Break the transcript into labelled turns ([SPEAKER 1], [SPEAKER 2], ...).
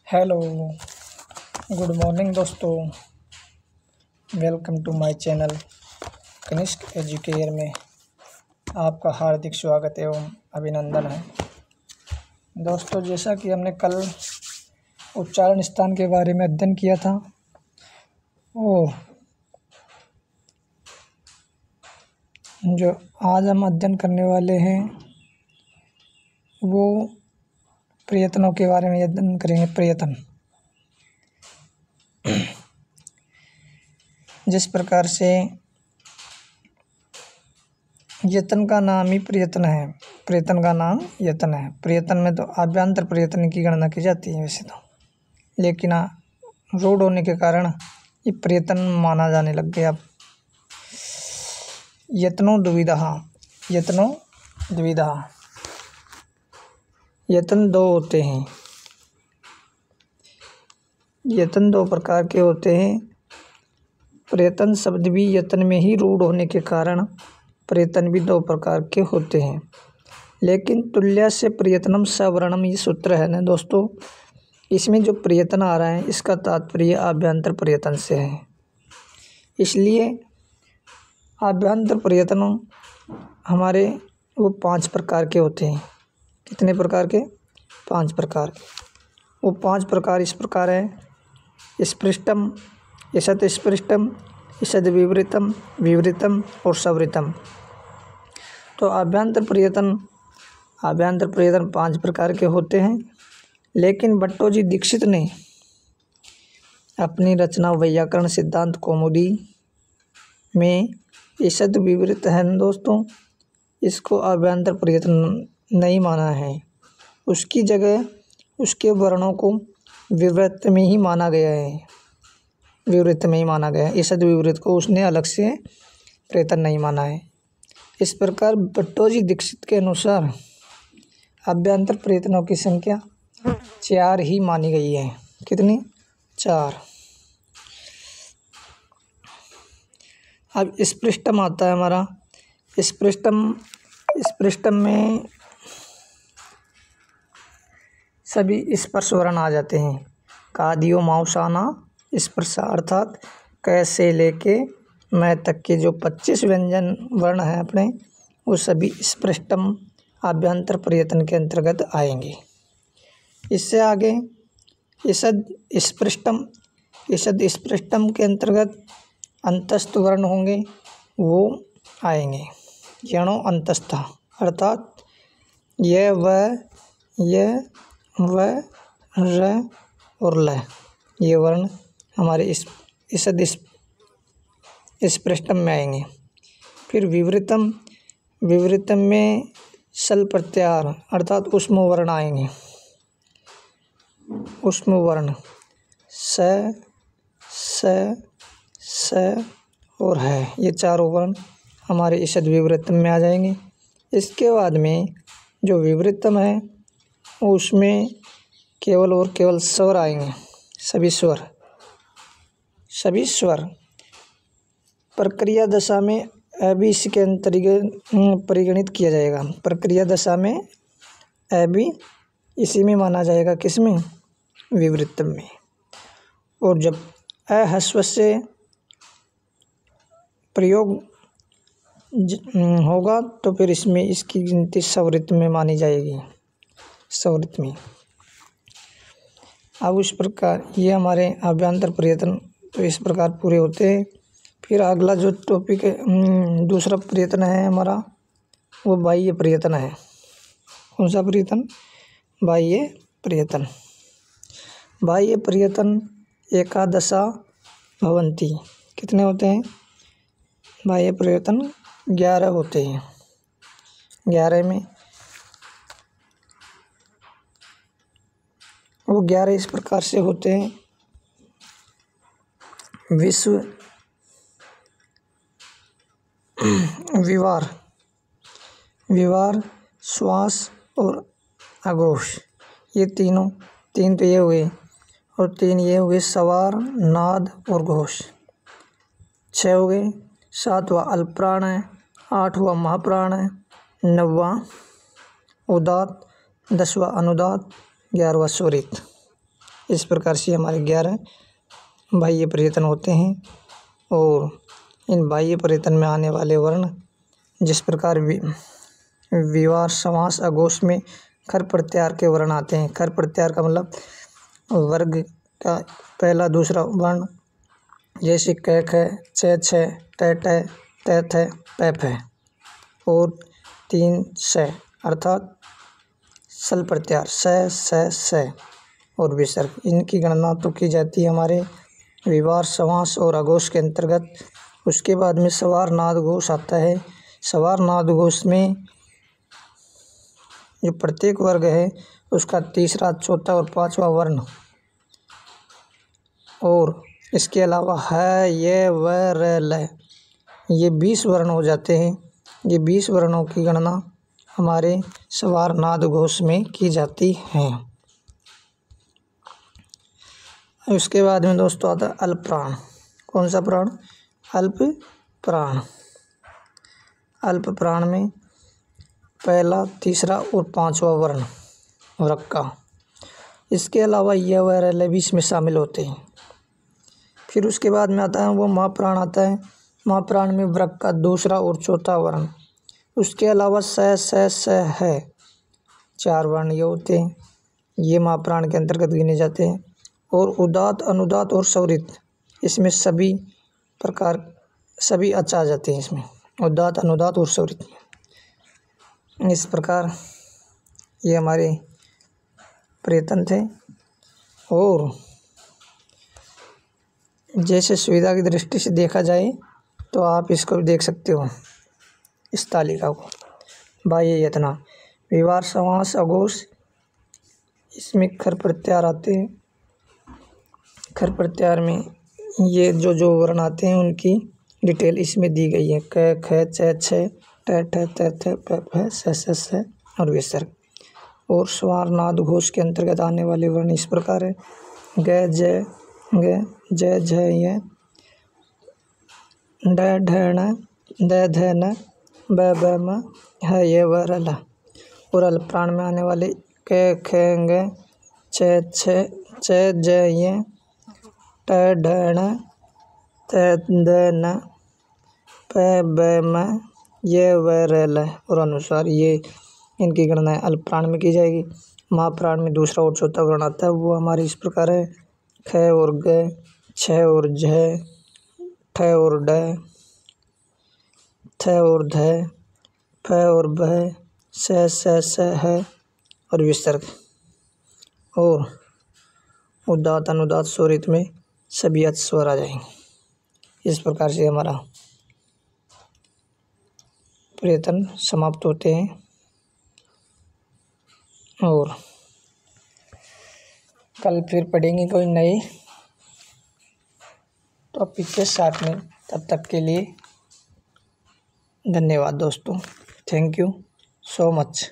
[SPEAKER 1] Hello, good morning दोस्तों। Welcome to my channel Kanishk Educare में आपका हार्दिक स्वागत एवं अभिनंदन है। दोस्तों, जैसा कि हमने कल उच्चारण स्थान के बारे में अध्ययन किया था और जो आज हम अध्ययन करने वाले हैं वो प्रयत्नों के बारे में अध्ययन करेंगे। प्रयत्न जिस प्रकार से यत्न का नाम ही प्रयत्न है, प्रयत्न का नाम यत्न है। प्रयत्न में तो आभ्यंतर प्रयत्न की गणना की जाती है वैसे तो, लेकिन रूढ़ होने के कारण ये प्रयत्न माना जाने लग गया। यत्नो द्विविधः, यत्नो द्विविधः। यत्न दो होते हैं। यत्न दो प्रकार के होते हैं। प्रयत्न शब्द भी यत्न में ही रूढ़ होने के कारण प्रयत्न भी दो प्रकार के होते हैं। लेकिन तुल्य से प्रयत्नम सवर्णम ये सूत्र है ना दोस्तों, इसमें जो प्रयत्न आ रहा है इसका तात्पर्य आभ्यंतर प्रयत्न से है। इसलिए आभ्यंतर प्रयत्न हमारे वो 5 प्रकार के होते हैं। कितने प्रकार के? 5 प्रकार के। वो 5 प्रकार इस प्रकार है: स्पृष्टम, ईषद स्पृष्टम, ईषद विवृतम, विवृतम और सवृतम। तो आभ्यंतर प्रयत्न 5 प्रकार के होते हैं। लेकिन भट्टोजी दीक्षित ने अपनी रचना वैयाकरण सिद्धांत कौमुदी में ईषद विवृत है दोस्तों, इसको आभ्यंतर प्रयत्न नहीं माना है। उसकी जगह उसके वर्णों को विवृत में ही माना गया है, विवृत में ही माना गया है। ईषद विवृत को उसने अलग से प्रयत्न नहीं माना है। इस प्रकार भट्टोजी दीक्षित के अनुसार आभ्यंतर प्रयत्नों की संख्या 4 ही मानी गई है। कितनी? 4। अब स्पृष्टम आता है हमारा। स्पृष्टम में सभी स्पर्श वर्ण आ जाते हैं। कादियो माउसाना स्पर्श, अर्थात कैसे लेके मैं तक के जो 25 व्यंजन वर्ण हैं अपने, वो सभी स्पृष्टम आभ्यंतर प्रयत्न के अंतर्गत आएंगे। इससे आगे ईषद स्पृष्टम के अंतर्गत अंतस्थ वर्ण होंगे, वो आएंगे। यणो अंतस्थ, अर्थात य व र और ल, ये वर्ण हमारे इस ईषद स्पृष्टम में आएंगे। फिर विवृतम में सल प्रत्याहार अर्थात ऊष्म वर्ण आएंगे। ऊष्म वर्ण स और है, ये चारों वर्ण हमारे ईषद विवृतम में आ जाएंगे। इसके बाद में जो विवृतम है उसमें केवल और केवल स्वर आएंगे। सभी स्वर प्रक्रिया दशा में अभी इसके अंतर्गत परिगणित किया जाएगा। प्रक्रिया दशा में अभी इसी में माना जाएगा। किसमें? विवृतम में। और जब अह्रस्व से प्रयोग होगा तो फिर इसमें इसकी गिनती सवृत में मानी जाएगी। सवृत में। अब उस प्रकार ये हमारे आभ्यंतर प्रयत्न तो इस प्रकार पूरे होते हैं। फिर अगला जो टॉपिक है, दूसरा प्रयत्न है हमारा, वो बाह्य प्रयत्न है। कौन सा प्रयत्न? बाह्य प्रयत्न। बाह्य प्रयत्न एकादशा भवन्ति। कितने होते हैं? बाह्य प्रयत्न 11 होते हैं। 11 में वो 11 इस प्रकार से होते हैं: विश्व, विवार, श्वास और अघोष। ये तीन तो ये हुए और 3 ये हुए सवार, नाद और घोष। 6 हो गए। 7वां अल्पप्राण है, 8वां महाप्राण है, 9वां उदात, 10वां अनुदात, 11वां स्वरित। इस प्रकार से हमारे 11 बाह्य प्रयत्न होते हैं। और इन बाह्य प्रयत्न में आने वाले वर्ण जिस प्रकार विवार समास अघोष में खर प्रत्याहार के वर्ण आते हैं। खर प्रत्याहार का मतलब वर्ग का पहला दूसरा वर्ण, जैसे क ख छ छ ट ट त थ प फ। और 3 स अर्थात सल प्रत्याहार स और विसर्ग, इनकी गणना तो की जाती है हमारे विवार समास और अघोष के अंतर्गत। उसके बाद में सवार नाद घोष आता है। सवार नाद घोष में जो प्रत्येक वर्ग है उसका तीसरा, चौथा और पांचवा वर्ण, और इसके अलावा है ये व र ल, ये 20 वर्ण हो जाते हैं। ये 20 वर्णों की गणना हमारे सवार नाद घोष में की जाती है। उसके बाद में दोस्तों आता है अल्प प्राण। कौन सा प्राण? अल्प प्राण। अल्प प्राण में पहला, तीसरा और पांचवा वर्ण वृक्क का। इसके अलावा यह व र ल भी इसमें शामिल होते हैं। फिर उसके बाद में आता है वो महाप्राण आता है। महाप्राण में वृक्क का दूसरा और चौथा वर्ण। उसके अलावा स है, 4 वर्ण ये होते हैं। ये महाप्राण के अंतर्गत गिने जाते हैं। और उदात्त, अनुदात्त और स्वरित, इसमें सभी अच आ जाते हैं इसमें, उदात्त, अनुदात्त और स्वरित। इस प्रकार ये हमारे प्रयत्न थे। और जैसे सुविधा की दृष्टि से देखा जाए तो आप इसको भी देख सकते हो, इस तालिका को। बाह्य यतना, विवार समास अघोष, इसमें खर प्रत्याहार आते हैं। खर प्रत्याहार में ये जो वर्ण आते हैं उनकी डिटेल इसमें दी गई है। क ख छ छ ट ठ त थ प फ स और विसर्ग। और स्वर नाद घोष के अंतर्गत आने वाले वर्ण इस प्रकार है। ग ज झ य, ड ढ ण, द ध न, ब म, ह य व र ल। और अल्प प्राण में आने वाले क ख ग छ छ ज य, ट ढ ण, त द न, प ब म, य व र ल और अनुसार ये इनकी गणना अल्प प्राण में की जाएगी। महाप्राण में दूसरा और चौथा वर्ण आता है, वो हमारे इस प्रकार है। ख और ग, छ और झ, ठ और ड, थ और ध, फ और भ, स है और विसर्ग। और उदात्त, अनुदात्त, स्वरित में सभी अच स्वर आ जाएंगे। इस प्रकार से हमारा प्रयत्न समाप्त होते हैं। और कल फिर पढ़ेंगे कोई नए टॉपिक के साथ में। तब तक के लिए धन्यवाद दोस्तों। Thank you so much.